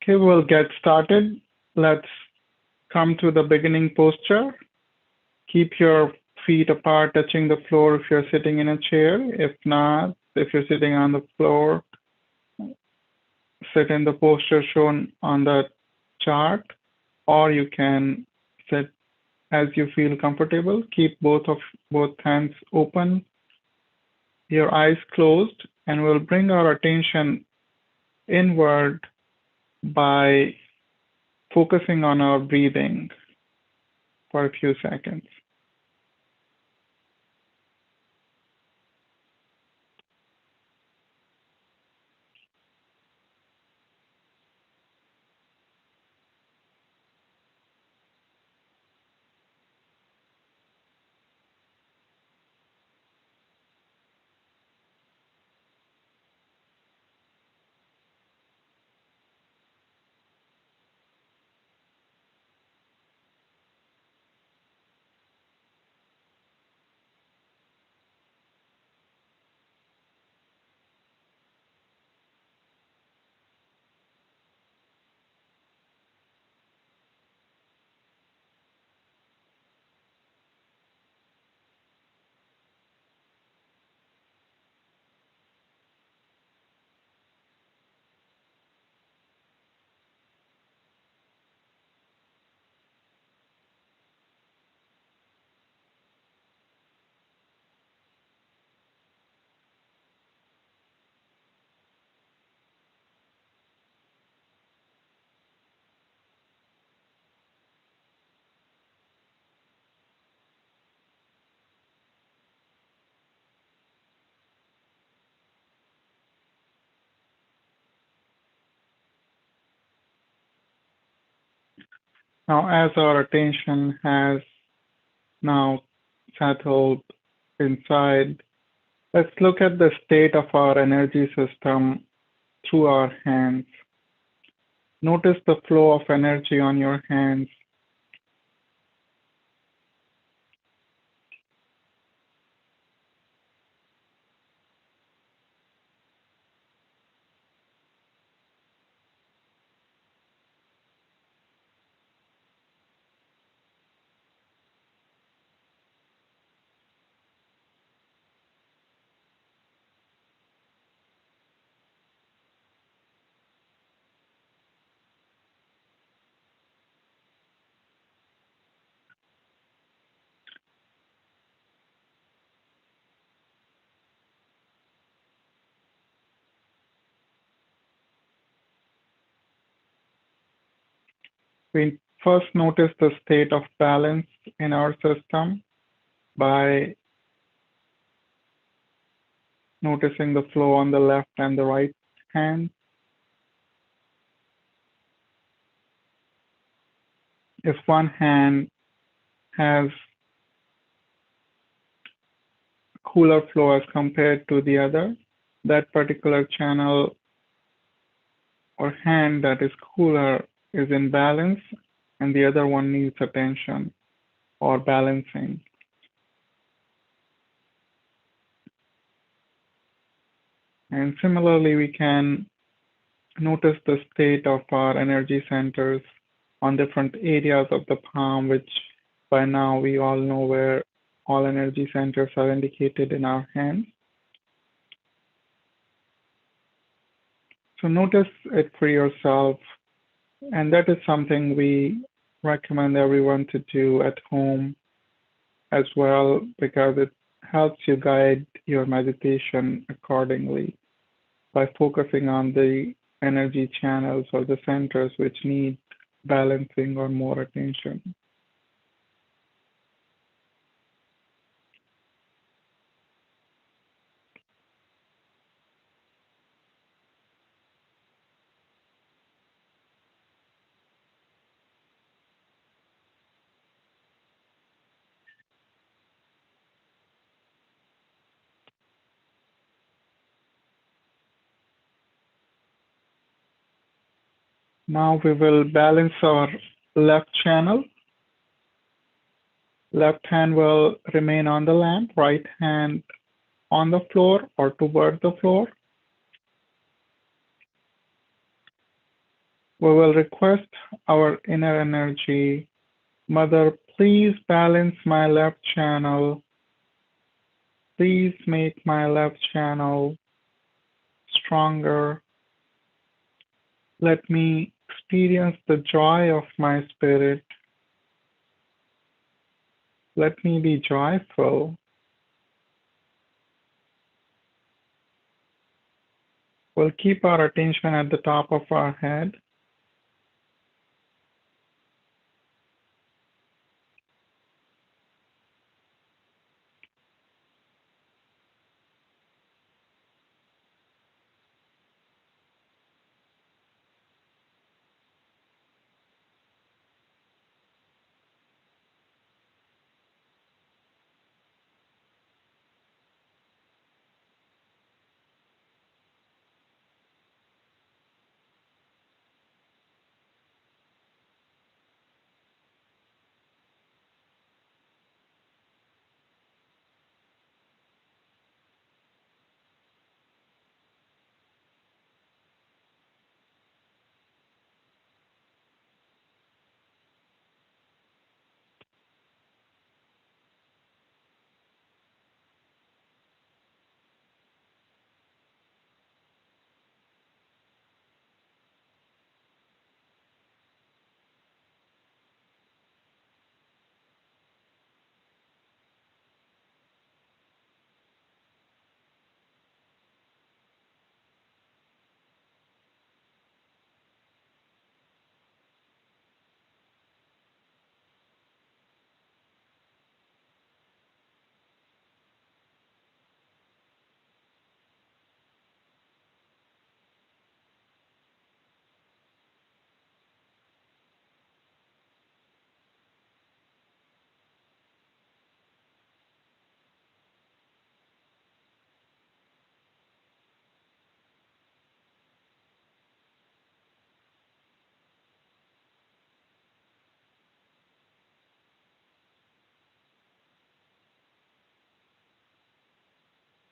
Okay, we'll get started. Let's come to the beginning posture. Keep your feet apart, touching the floor if you're sitting in a chair. If not, if you're sitting on the floor, sit in the posture shown on the chart, or you can sit as you feel comfortable. Keep both hands open, your eyes closed, and we'll bring our attention inward by focusing on our breathing for a few seconds. Now, as our attention has now settled inside, let's look at the state of our energy system through our hands. Notice the flow of energy on your hands. We first notice the state of balance in our system by noticing the flow on the left and the right hand. If one hand has cooler flow as compared to the other, that particular channel or hand that is cooler is in balance and the other one needs attention or balancing. And similarly, we can notice the state of our energy centers on different areas of the palm, which by now we all know where all energy centers are indicated in our hands. So notice it for yourself, and that is something we recommend everyone to do at home as well, because it helps you guide your meditation accordingly by focusing on the energy channels or the centers which need balancing or more attention. Now we will balance our left channel. Left hand will remain on the lamp, right hand on the floor or toward the floor. We will request our inner energy. Mother, please balance my left channel. Please make my left channel stronger. Let me experience the joy of my spirit. Let me be joyful. We'll keep our attention at the top of our head.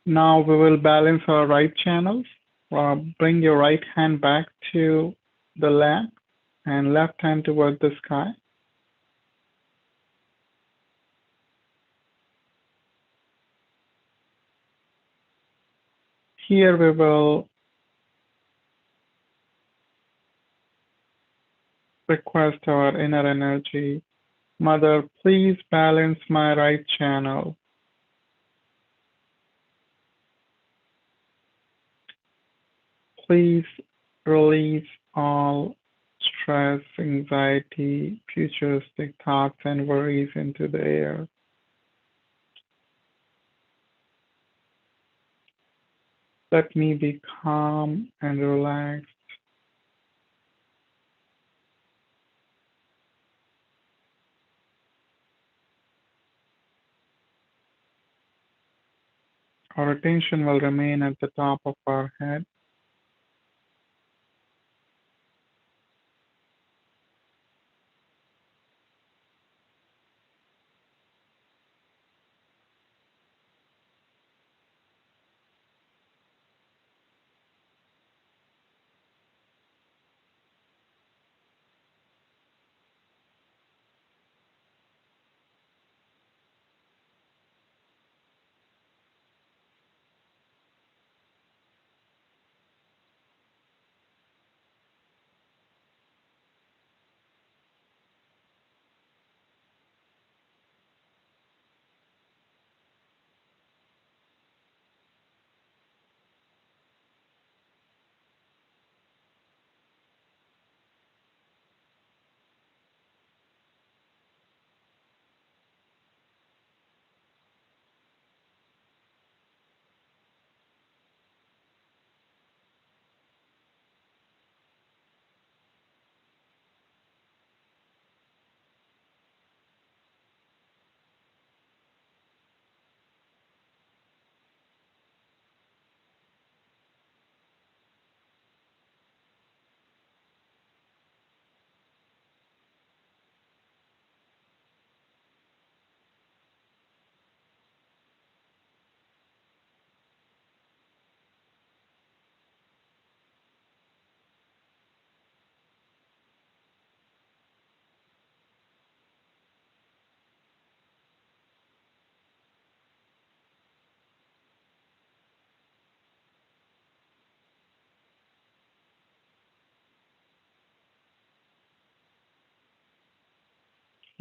Now we will balance our right channels. Bring your right hand back to the lap and left hand toward the sky. Here we will request our inner energy. Mother, please balance my right channel. Please release all stress, anxiety, futuristic thoughts, and worries into the air. Let me be calm and relaxed. Our attention will remain at the top of our head.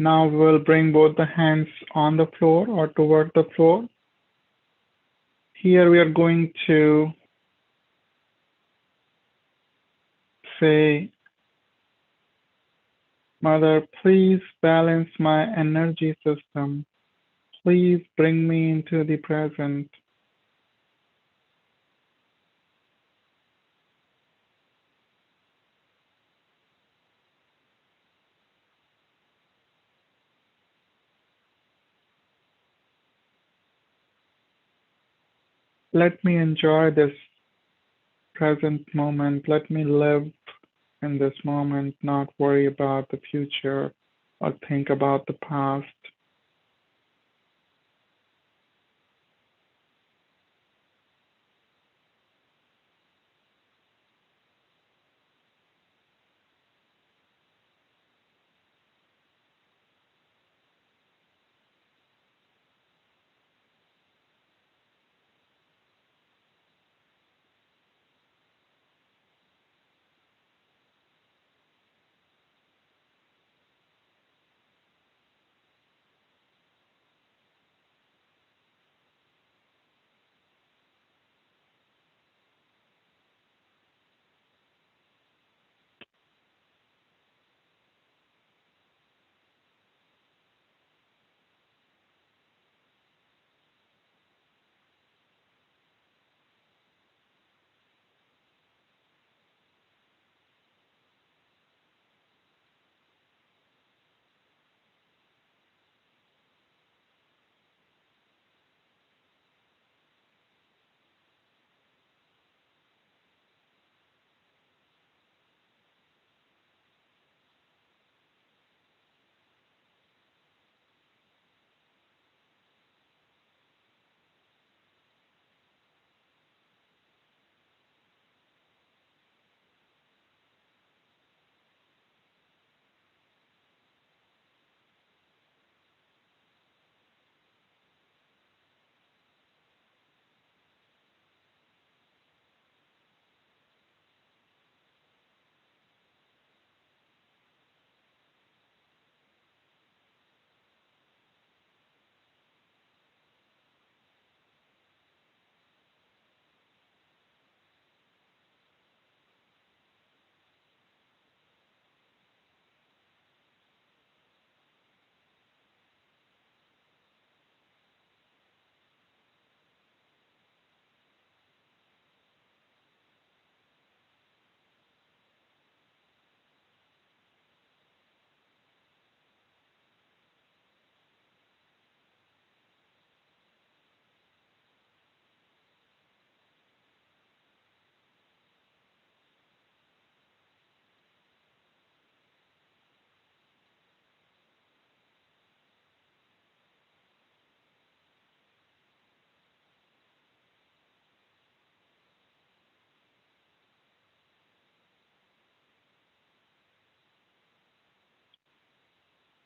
Now we will bring both the hands on the floor or toward the floor. Here we are going to say, Mother, please balance my energy system. Please bring me into the present. Let me enjoy this present moment. Let me live in this moment, not worry about the future or think about the past.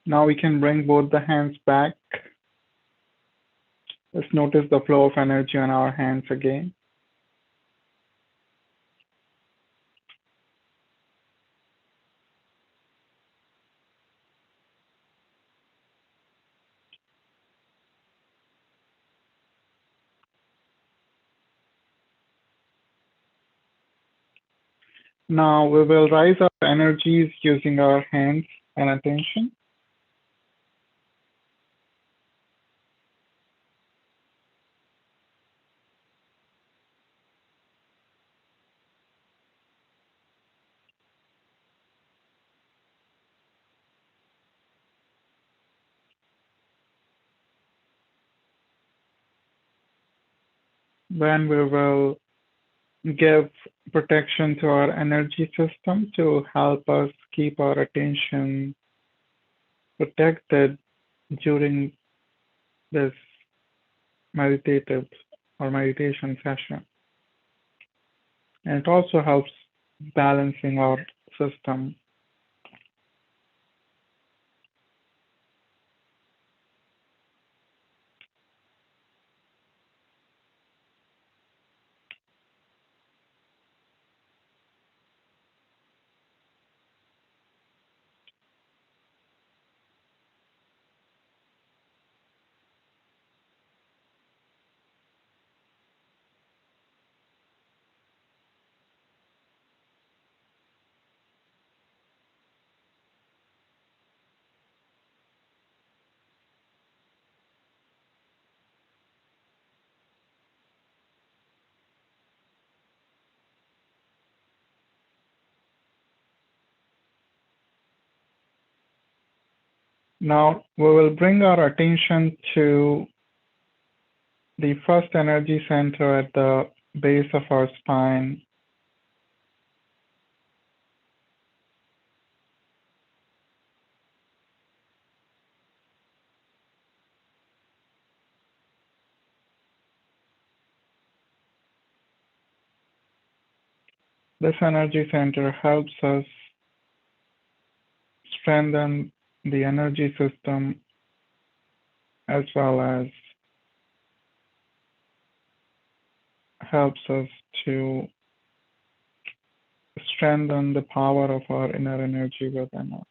Now we can bring both the hands back. Let's notice the flow of energy on our hands again. Now we will rise our energies using our hands and attention. Then we will give protection to our energy system to help us keep our attention protected during this meditative or meditation session. And it also helps balancing our system. Now we will bring our attention to the first energy center at the base of our spine. This energy center helps us strengthen the energy system as well as helps us to strengthen the power of our inner energy within us.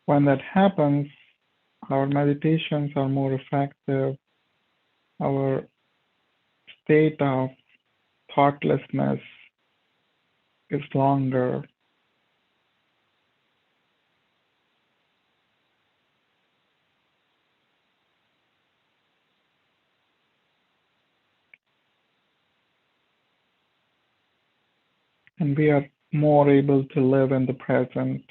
When that happens, our meditations are more effective, our state of thoughtlessness is longer, and we are more able to live in the present.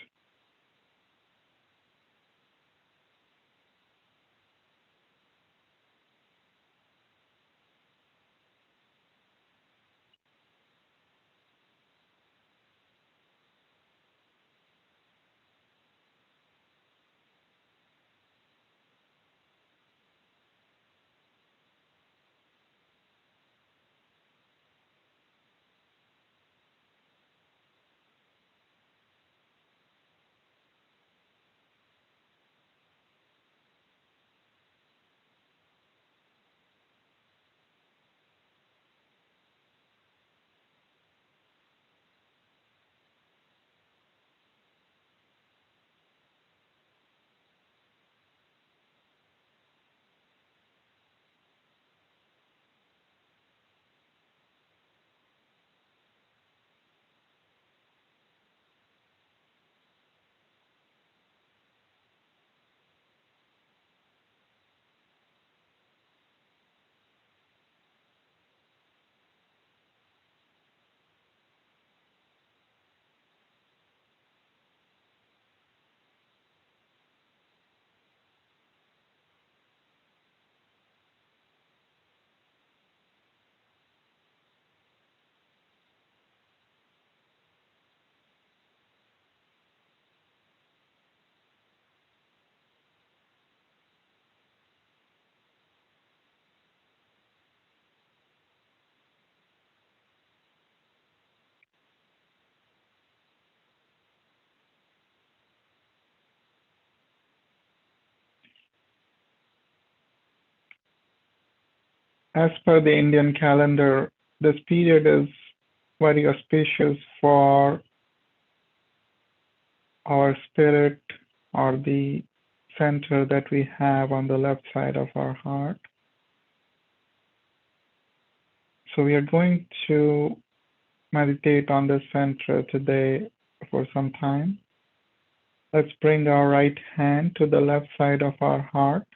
As per the Indian calendar, this period is very auspicious for our spirit or the center that we have on the left side of our heart. So we are going to meditate on this center today for some time. Let's bring our right hand to the left side of our heart.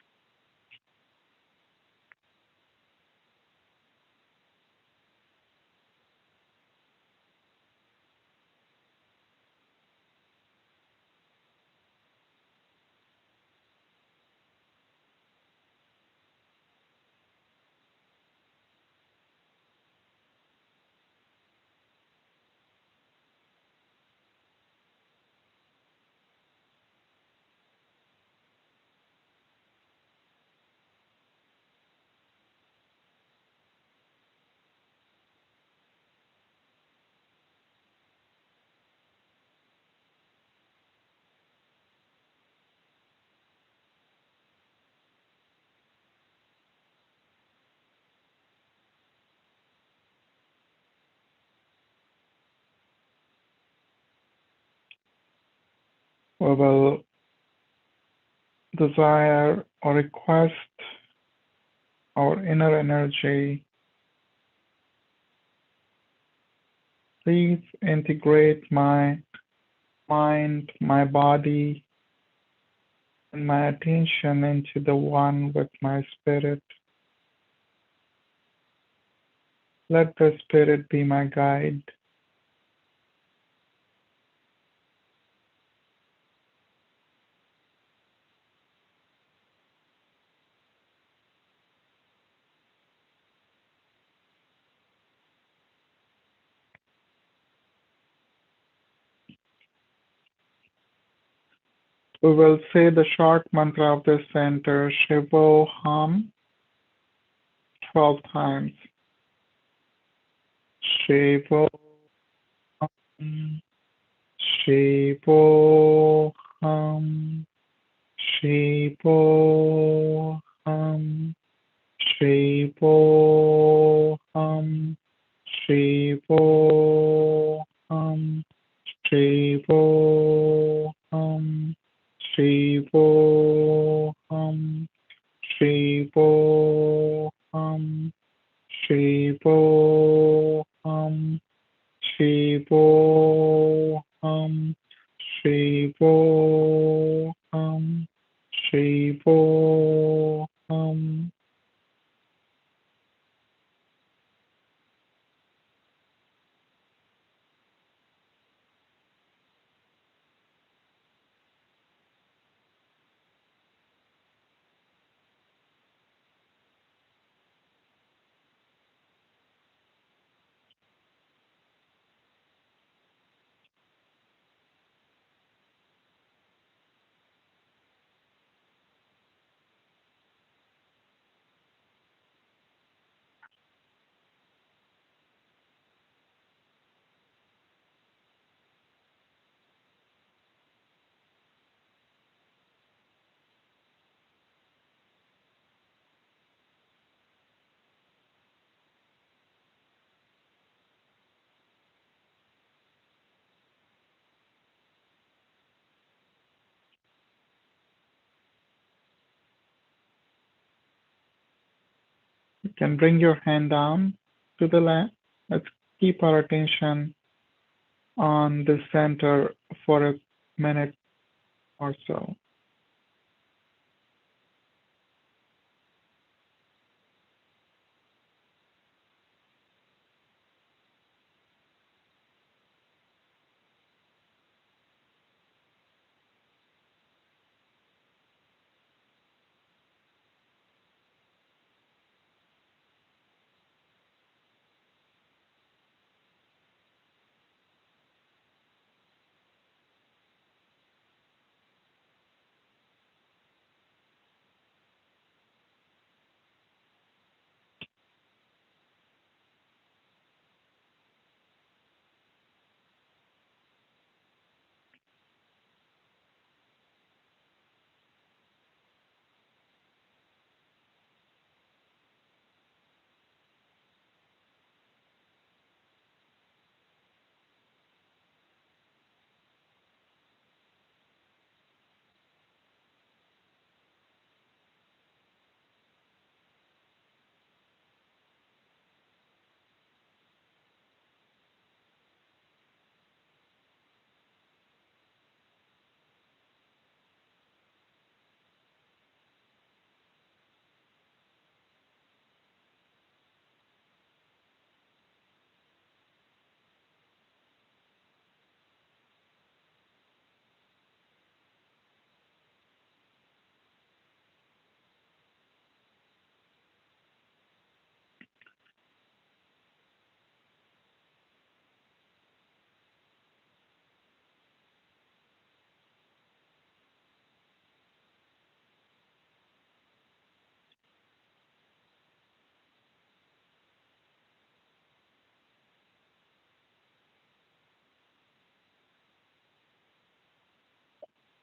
We will desire or request our inner energy. Please integrate my mind, my body, and my attention into the one with my spirit. Let the spirit be my guide. We will say the short mantra of this center, Shivo Hum, 12 times. Shivo Hum, Shivo Hum, Shivo Hum, Shivo Hum, Shivo Hum, Shivo Hum, Shivo Hum, Shivo Hum, Shivo Hum, Shivo Hum, Shivo Hum, Shivo Hum. You can bring your hand down to the left. Let's keep our attention on the center for a minute or so.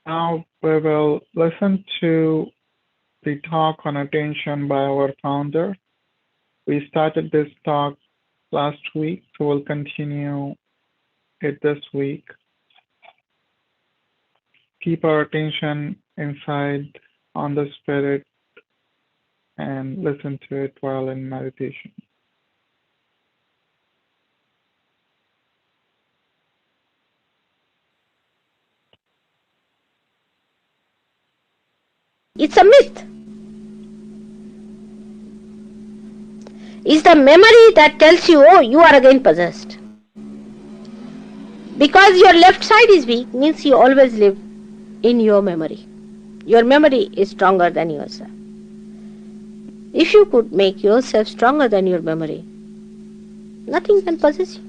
Now we will listen to the talk on attention by our founder. We started this talk last week, so we'll continue it this week. Keep our attention inside on the spirit and listen to it while in meditation. It's a myth. is the memory that tells you, oh, you are again possessed. Because your left side is weak means you always live in your memory. Your memory is stronger than yourself. If you could make yourself stronger than your memory, nothing can possess you.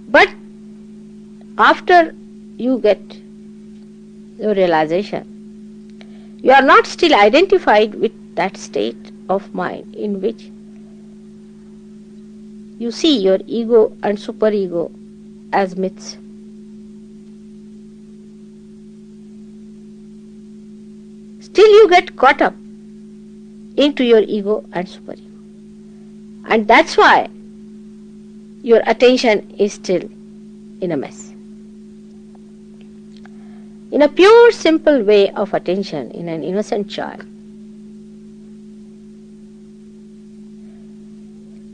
But after you get your realization, you are not still identified with that state of mind in which you see your ego and superego as myths. Still you get caught up into your ego and superego. And that's why your attention is still in a mess. In a pure, simple way of attention in an innocent child,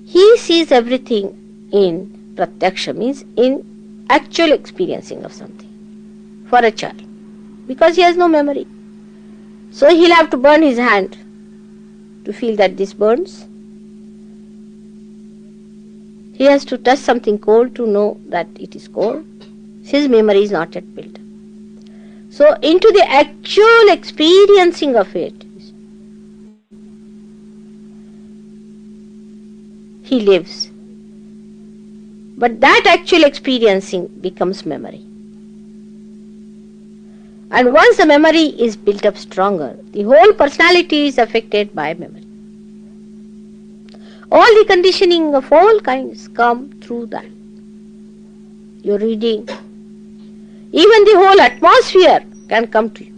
he sees everything in pratyaksha, means in actual experiencing of something for a child, because he has no memory. So he'll have to burn his hand to feel that this burns. He has to touch something cold to know that it is cold. His memory is not yet built. So into the actual experiencing of it, he lives. But that actual experiencing becomes memory. And once the memory is built up stronger, the whole personality is affected by memory. All the conditioning of all kinds come through that. Your reading, even the whole atmosphere can come to you.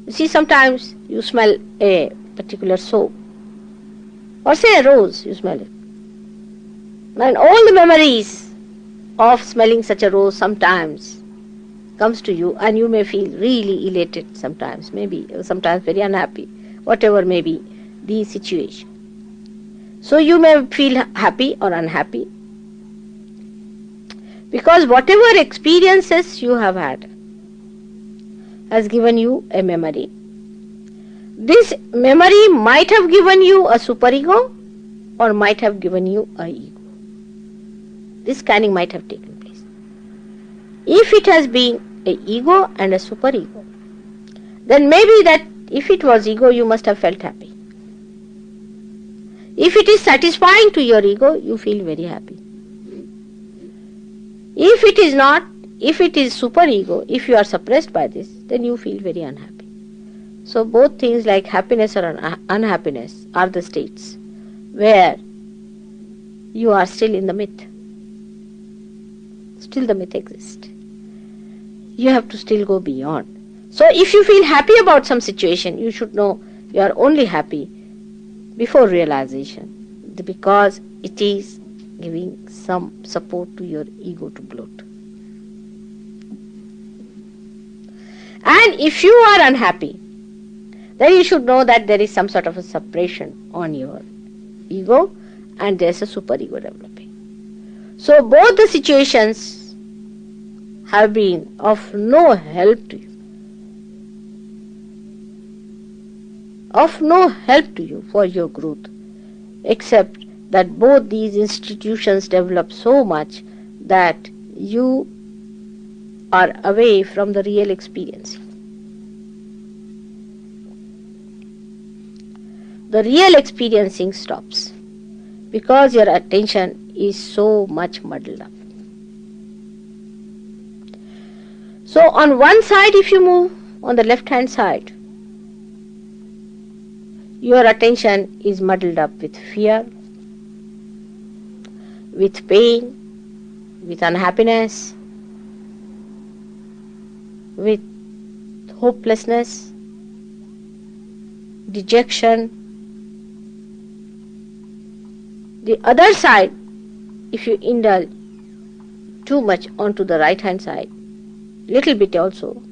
You see, sometimes you smell a particular soap, or say a rose, you smell it. And all the memories of smelling such a rose sometimes comes to you, and you may feel really elated sometimes, maybe sometimes very unhappy, whatever may be the situation. So you may feel happy or unhappy, because whatever experiences you have had has given you a memory. This memory might have given you a superego or might have given you a ego. This scanning might have taken place. If it has been a ego and a superego, then maybe that if it was ego, you must have felt happy. If it is satisfying to your ego, you feel very happy. If it is not, if it is superego, if you are suppressed by this, then you feel very unhappy. So both things like happiness or unhappiness are the states where you are still in the myth. Still the myth exists. You have to still go beyond. So if you feel happy about some situation, you should know you are only happy before realization, because it is giving some support to your ego to bloat. And if you are unhappy, then you should know that there is some sort of a suppression on your ego and there is a superego developing. So both the situations have been of no help to you. Of no help to you for your growth, except that both these institutions develop so much that you are away from the real experience. The real experiencing stops because your attention is so much muddled up. So on one side, if you move on the left hand side, your attention is muddled up with fear, with pain, with unhappiness, with hopelessness, dejection. The other side, if you indulge too much onto the right hand side, little bit also,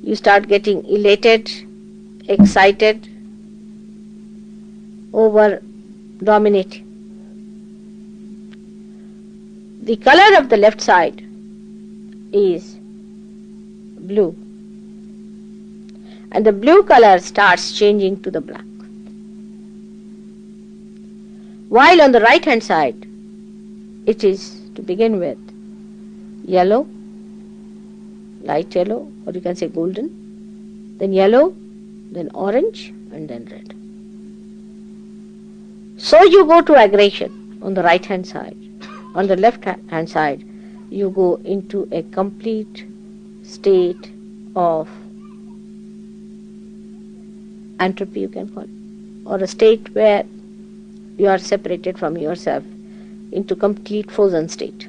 you start getting elated, excited, over dominating. The color of the left side is blue, and the blue color starts changing to the black. While on the right hand side, it is to begin with yellow, light yellow, or you can say golden, then yellow, then orange, and then red. So you go to aggression on the right hand side. On the left hand side, you go into a complete state of entropy, you can call it, or a state where you are separated from yourself into complete frozen state.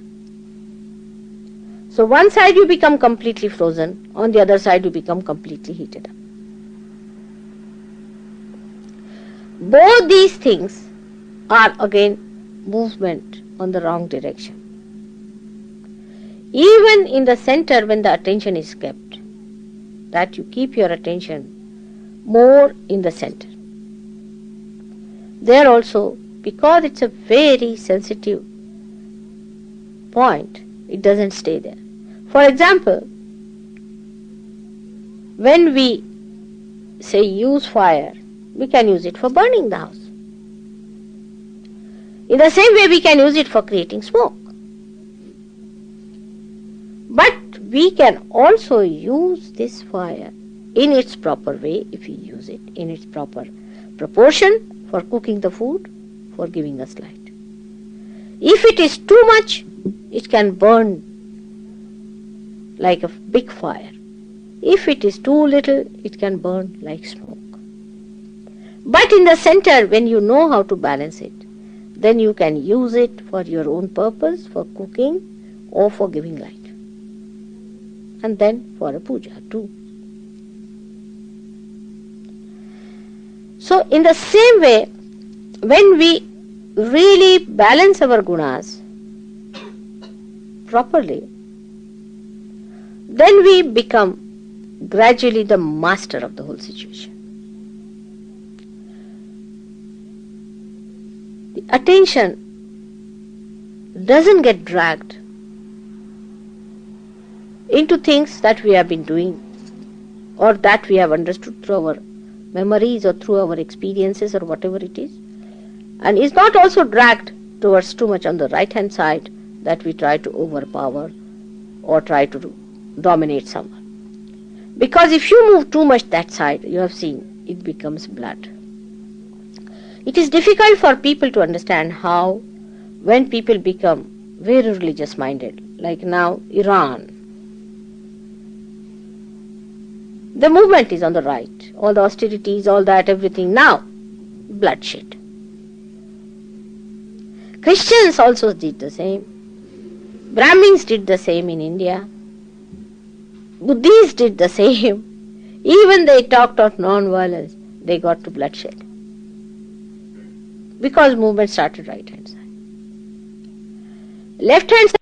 So one side you become completely frozen, on the other side you become completely heated up. Both these things are again movement on the wrong direction. Even in the center, when the attention is kept, that you keep your attention more in the center. There also, because it's a very sensitive point, it doesn't stay there. For example, when we say use fire, we can use it for burning the house. In the same way, we can use it for creating smoke. But we can also use this fire in its proper way, if we use it in its proper proportion for cooking the food, for giving us light. If it is too much, it can burn like a big fire. If it is too little, it can burn like smoke. But in the center, when you know how to balance it, then you can use it for your own purpose, for cooking or for giving light. And then for a puja too. So in the same way, when we really balance our gunas properly, then we become gradually the master of the whole situation. The attention doesn't get dragged into things that we have been doing or that we have understood through our memories or through our experiences or whatever it is, and is not also dragged towards too much on the right hand side that we try to overpower or try to dominate someone. Because if you move too much that side, you have seen, it becomes blood. It is difficult for people to understand how, when people become very religious minded, like now Iran, the movement is on the right, all the austerities, all that, everything, now bloodshed. Christians also did the same. Brahmins did the same in India. Buddhists did the same. Even they talked of non-violence, they got to bloodshed. Because movement started right hand side. Left hand side.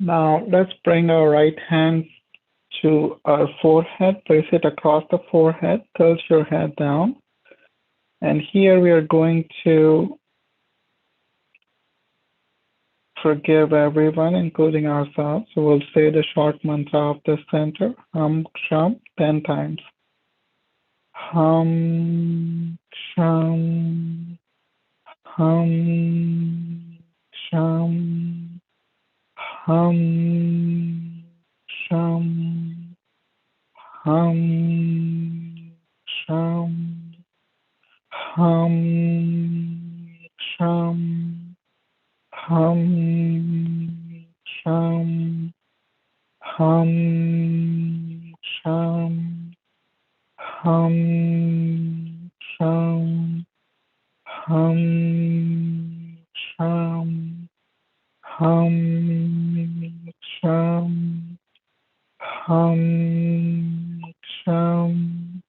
Now let's bring our right hand to our forehead, place it across the forehead, tilt your head down. And here we are going to forgive everyone, including ourselves. So we'll say the short mantra of the center, Hum Sham, 10 times. Hum Sham, Hum Sham, Hum Sham, Hum Sham, Hum Sham, Hum Sham, Hum Sham, Hum Sham, Hum Sham, Hum, chum, hum, chum.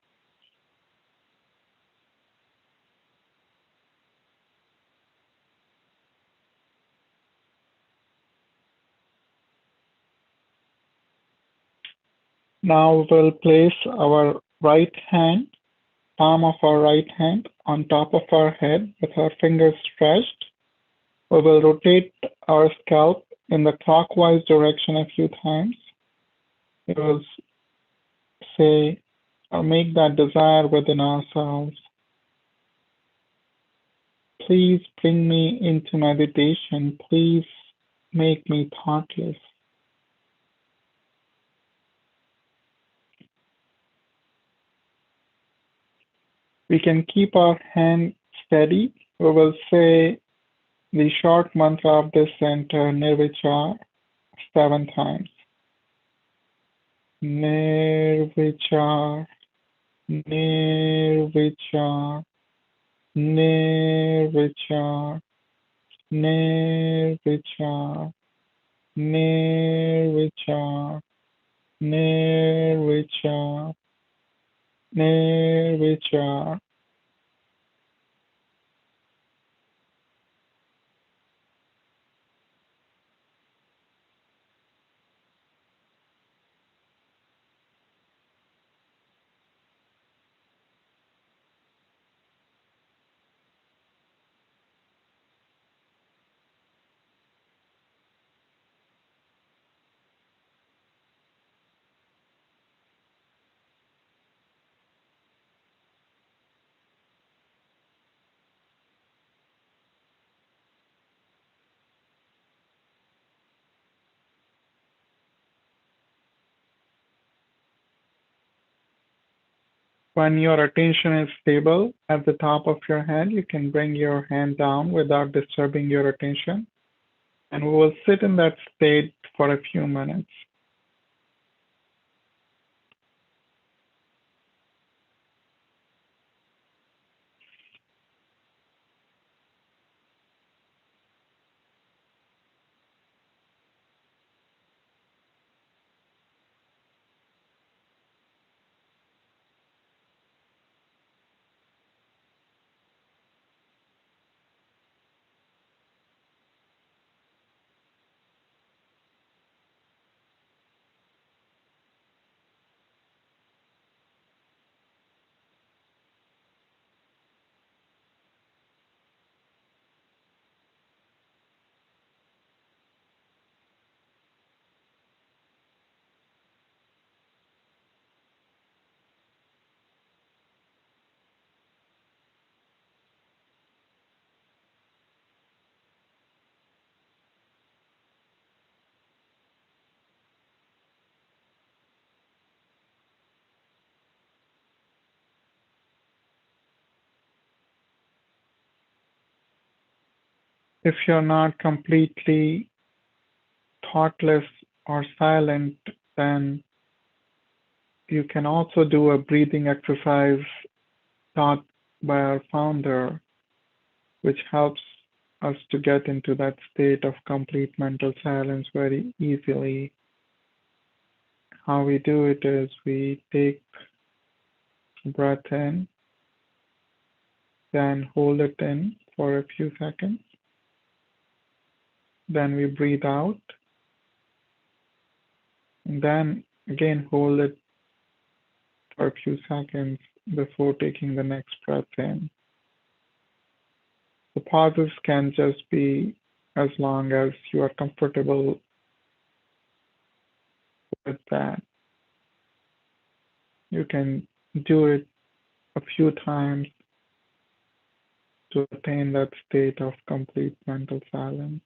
Now we'll place our right hand, palm of our right hand, on top of our head with our fingers stretched. We will rotate our scalp in the clockwise direction a few times. We will say or make that desire within ourselves. Please bring me into meditation. Please make me thoughtless. We can keep our hand steady. We will say the short mantra of this center, Nirvichar, 7 times. Nirvichar, Nirvichar, Nirvichar, Nirvichar, Nirvichar, Nirvichar, Nirvichar. When your attention is stable at the top of your head, you can bring your hand down without disturbing your attention, and we will sit in that state for a few minutes. If you're not completely thoughtless or silent, then you can also do a breathing exercise taught by our founder, which helps us to get into that state of complete mental silence very easily. How we do it is we take breath in, then hold it in for a few seconds, then we breathe out, and then again hold it for a few seconds before taking the next breath in. The pauses can just be as long as you are comfortable with that. You can do it a few times to attain that state of complete mental silence.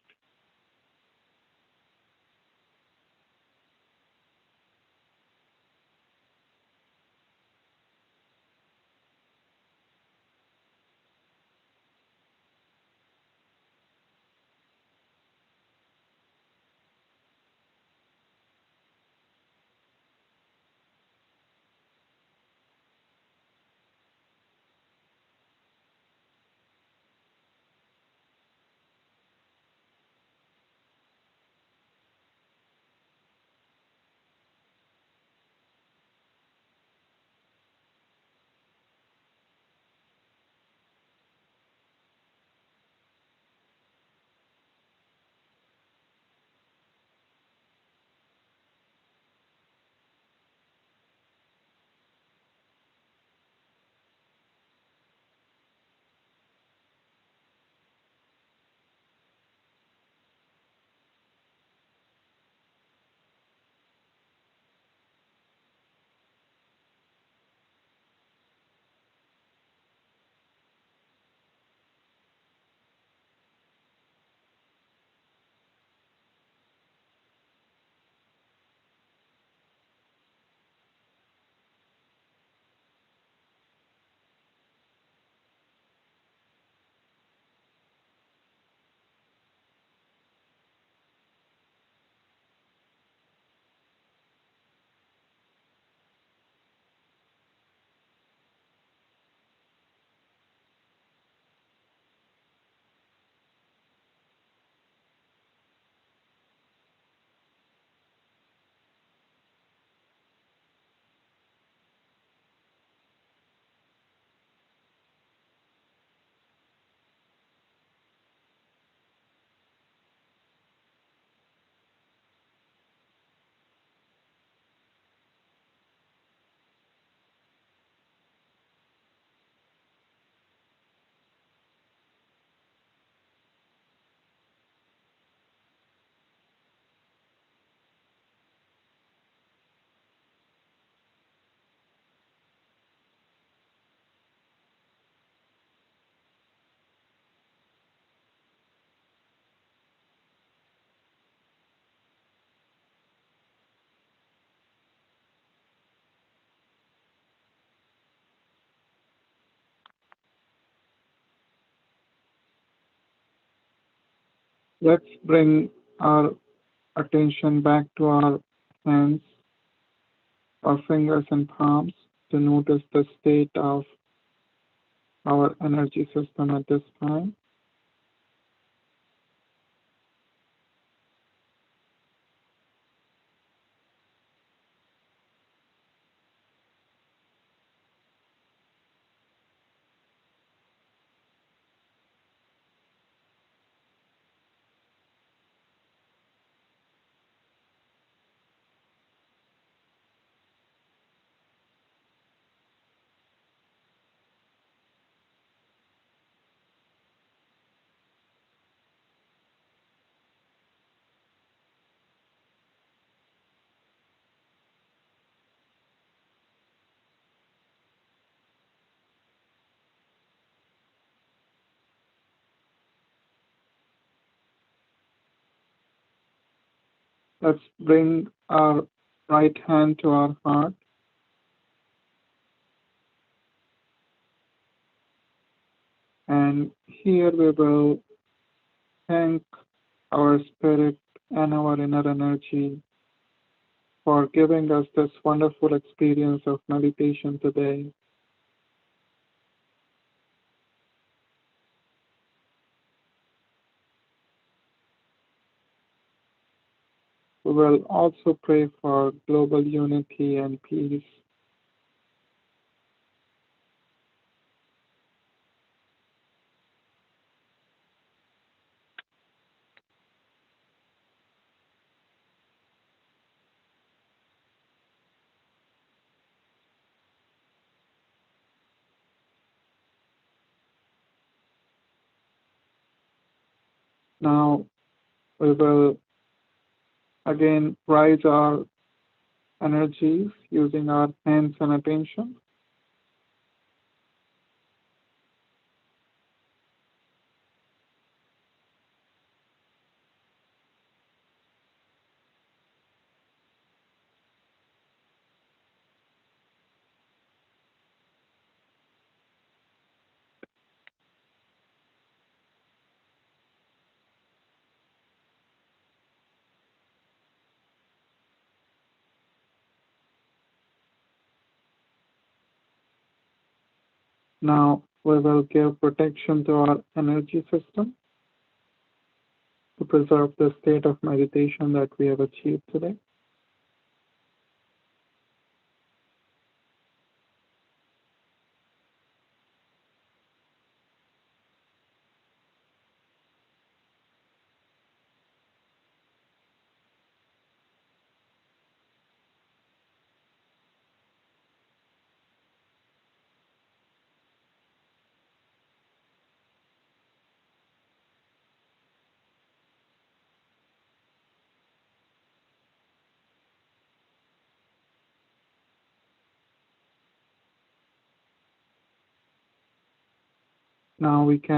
Let's bring our attention back to our hands, our fingers and palms to notice the state of our energy system at this time. Let's bring our right hand to our heart, and here we will thank our spirit and our inner energy for giving us this wonderful experience of meditation today. We will also pray for global unity and peace. Now we will again rise our energies using our hands and attention. Now we will give protection to our energy system to preserve the state of meditation that we have achieved today. Now we can